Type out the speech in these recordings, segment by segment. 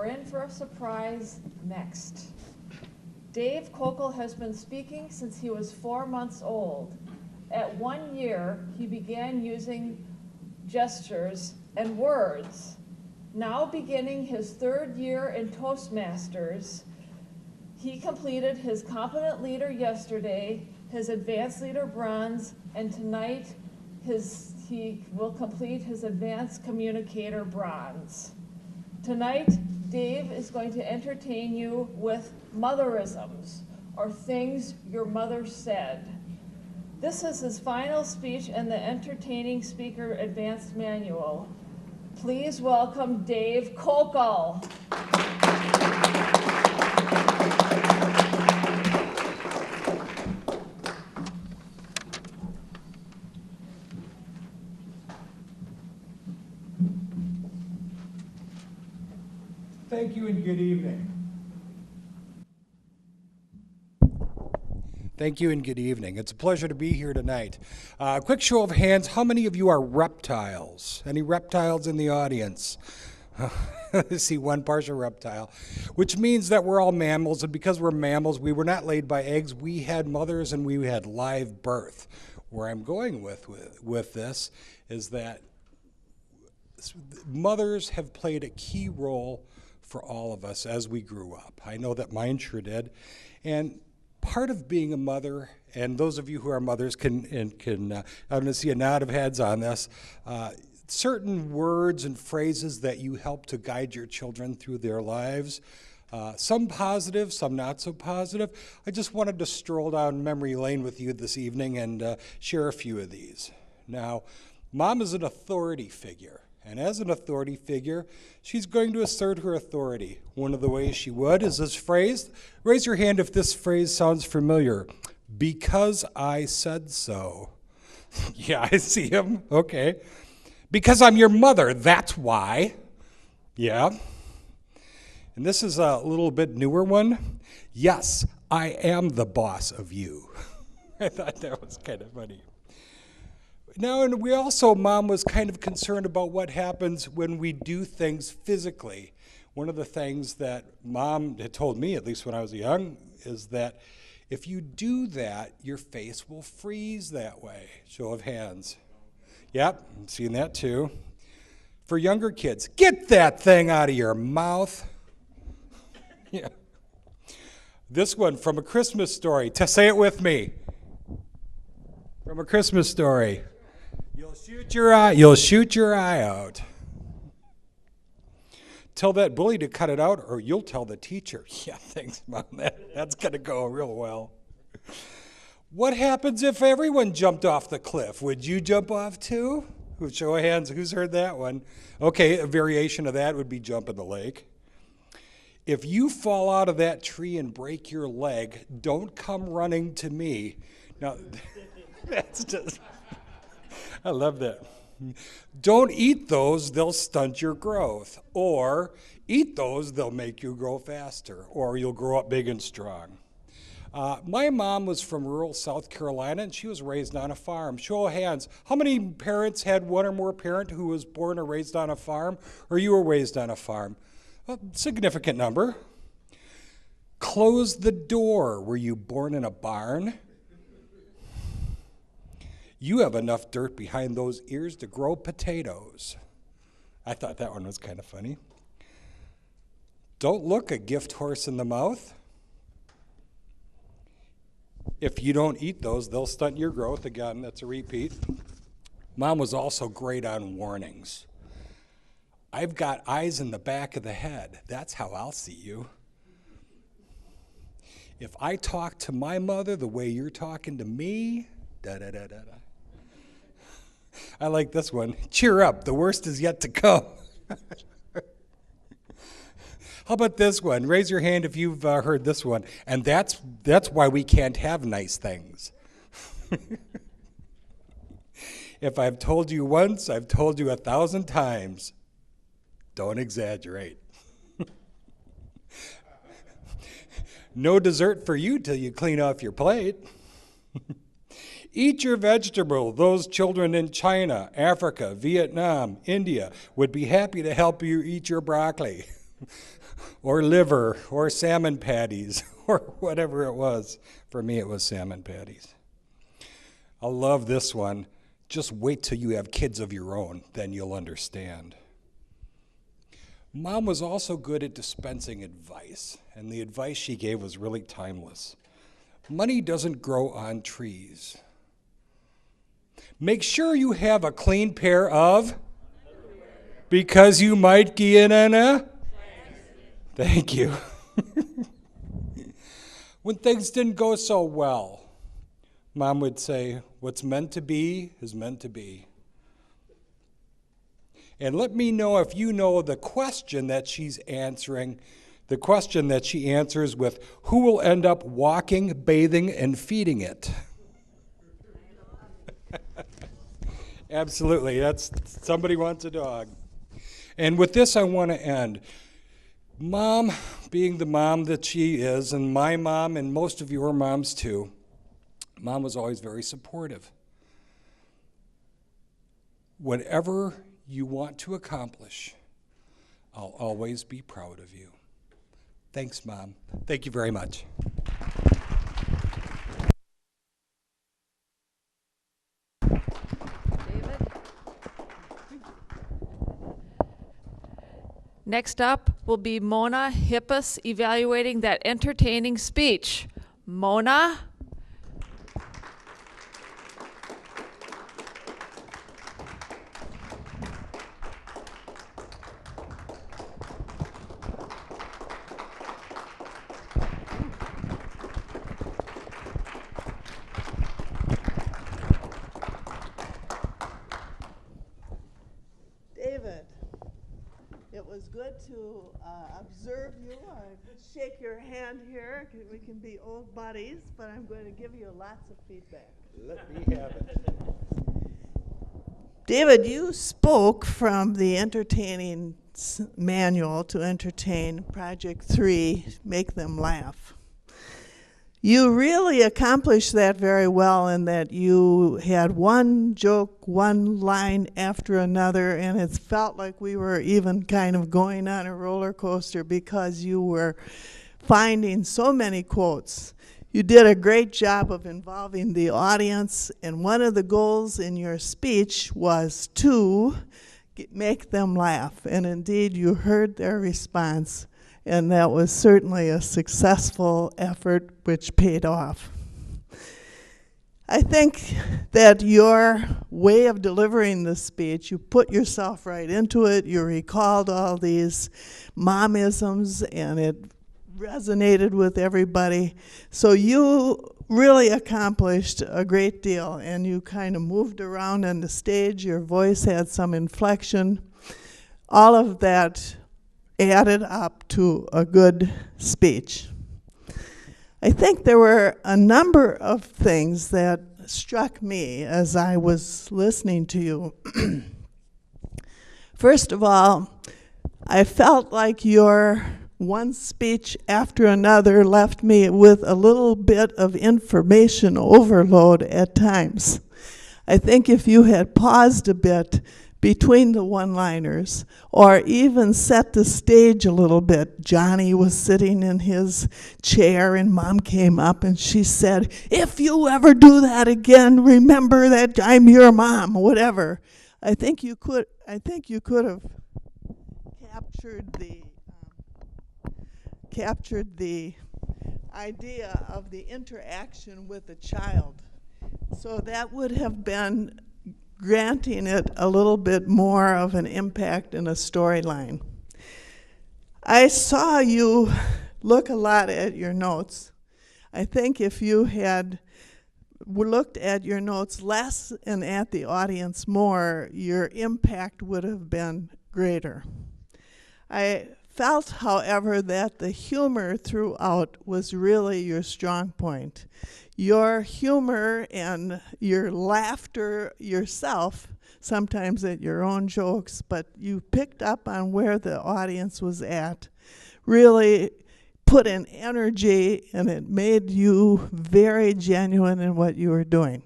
we're in for a surprise next. Dave Kocel has been speaking since he was 4 months old. At 1 year, he began using gestures and words. Now beginning his 3rd year in Toastmasters, he completed his Competent Leader yesterday, his Advanced Leader Bronze, and tonight he will complete his Advanced Communicator Bronze. Tonight, Dave is going to entertain you with motherisms, or things your mother said. This is his final speech in the Entertaining Speaker Advanced Manual. Please welcome Dave Kocel. Thank you and good evening. Thank you and good evening. It's a pleasure to be here tonight. Quick show of hands, how many of you are reptiles? Any reptiles in the audience? I see one partial reptile, which means that we're all mammals, and because we're mammals, we were not laid by eggs. We had mothers and we had live birth. Where I'm going with this is that mothers have played a key role for all of us as we grew up. I know that mine sure did. And part of being a mother, and those of you who are mothers can I'm going to see a nod of heads on this, certain words and phrases that you help to guide your children through their lives, some positive, some not so positive. I just wanted to stroll down memory lane with you this evening and share a few of these. Now, Mom is an authority figure. And as an authority figure, she's going to assert her authority. One of the ways she would is this phrase. Raise your hand if this phrase sounds familiar. Because I said so. Yeah, I see him. Okay. Because I'm your mother, that's why. Yeah. And this is a little bit newer one. Yes, I am the boss of you. I thought that was kind of funny. Now, and we also, Mom was kind of concerned about what happens when we do things physically. One of the things that Mom had told me, at least when I was young, is that if you do that, your face will freeze that way. Show of hands. Yep, I'm seeing that too. For younger kids, get that thing out of your mouth. Yeah. This one from A Christmas Story. Say it with me. From A Christmas Story. You'll shoot your eye out. Tell that bully to cut it out, or you'll tell the teacher. Yeah, thanks, Mom. That's going to go real well. What happens if everyone jumped off the cliff? Would you jump off too? Show of hands, who's heard that one? Okay, a variation of that would be jump in the lake. If you fall out of that tree and break your leg, don't come running to me. Now, that's just... I love that. Don't eat those, they'll stunt your growth. Or eat those, they'll make you grow faster. Or you'll grow up big and strong. My mom was from rural South Carolina, and she was raised on a farm. Show of hands. How many parents had one or more parent who was born or raised on a farm? Or you were raised on a farm? A significant number. Close the door. Were you born in a barn? You have enough dirt behind those ears to grow potatoes. I thought that one was kind of funny. Don't look a gift horse in the mouth. If you don't eat those, they'll stunt your growth. Again, that's a repeat. Mom was also great on warnings. I've got eyes in the back of the head. That's how I'll see you. If I talk to my mother the way you're talking to me, da-da-da-da-da. I like this one. Cheer up, the worst is yet to come. How about this one? Raise your hand if you've heard this one. And that's why we can't have nice things. If I've told you once, I've told you 1,000 times. Don't exaggerate. No dessert for you till you clean off your plate. Eat your vegetable. Those children in China, Africa, Vietnam, India would be happy to help you eat your broccoli. or liver, or salmon patties, or whatever it was. For me, it was salmon patties. I love this one. Just wait till you have kids of your own, then you'll understand. Mom was also good at dispensing advice, and the advice she gave was really timeless. Money doesn't grow on trees. Make sure you have a clean pair of underwear, because you might get in a... Thank you. When things didn't go so well, Mom would say, what's meant to be is meant to be. And let me know if you know the question that she's answering, the question that she answers with, who will end up walking, bathing, and feeding it? Absolutely, that's somebody wants a dog. And with this, I want to end. Mom, being the mom that she is, and my mom, and most of your moms too, Mom was always very supportive. Whatever you want to accomplish, I'll always be proud of you. Thanks, Mom. Thank you very much. David? Next up will be Mona Hippus evaluating that entertaining speech. Mona? David, it was good to observe you. I shake your hand here. We can be old buddies, but I'm going to give you lots of feedback. Let me have it. David, you spoke from the Entertaining Manual to Entertain, Project 3, Make Them Laugh. You really accomplished that very well in that you had one joke, one line after another, and it felt like we were even kind of going on a roller coaster because you were finding so many quotes. You did a great job of involving the audience, and one of the goals in your speech was to make them laugh, and indeed you heard their response. And that was certainly a successful effort which paid off. I think that your way of delivering the speech, you put yourself right into it, you recalled all these momisms, and it resonated with everybody. So you really accomplished a great deal, and you kind of moved around on the stage, your voice had some inflection. All of that added up to a good speech. I think there were a number of things that struck me as I was listening to you. First of all, I felt like your one speech after another left me with a little bit of information overload at times. I think if you had paused a bit between the one-liners, or even set the stage a little bit. Johnny was sitting in his chair and Mom came up and she said, if you ever do that again, remember that I'm your mom, whatever. I think you could have captured the idea of the interaction with a child. So that would have been granting it a little bit more of an impact in a storyline. I saw you look a lot at your notes. I think if you had looked at your notes less and at the audience more, your impact would have been greater. I felt, however, that the humor throughout was really your strong point. Your humor and your laughter yourself, sometimes at your own jokes, but you picked up on where the audience was at, really put an energy, and it made you very genuine in what you were doing.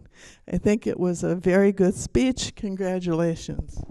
I think it was a very good speech. Congratulations.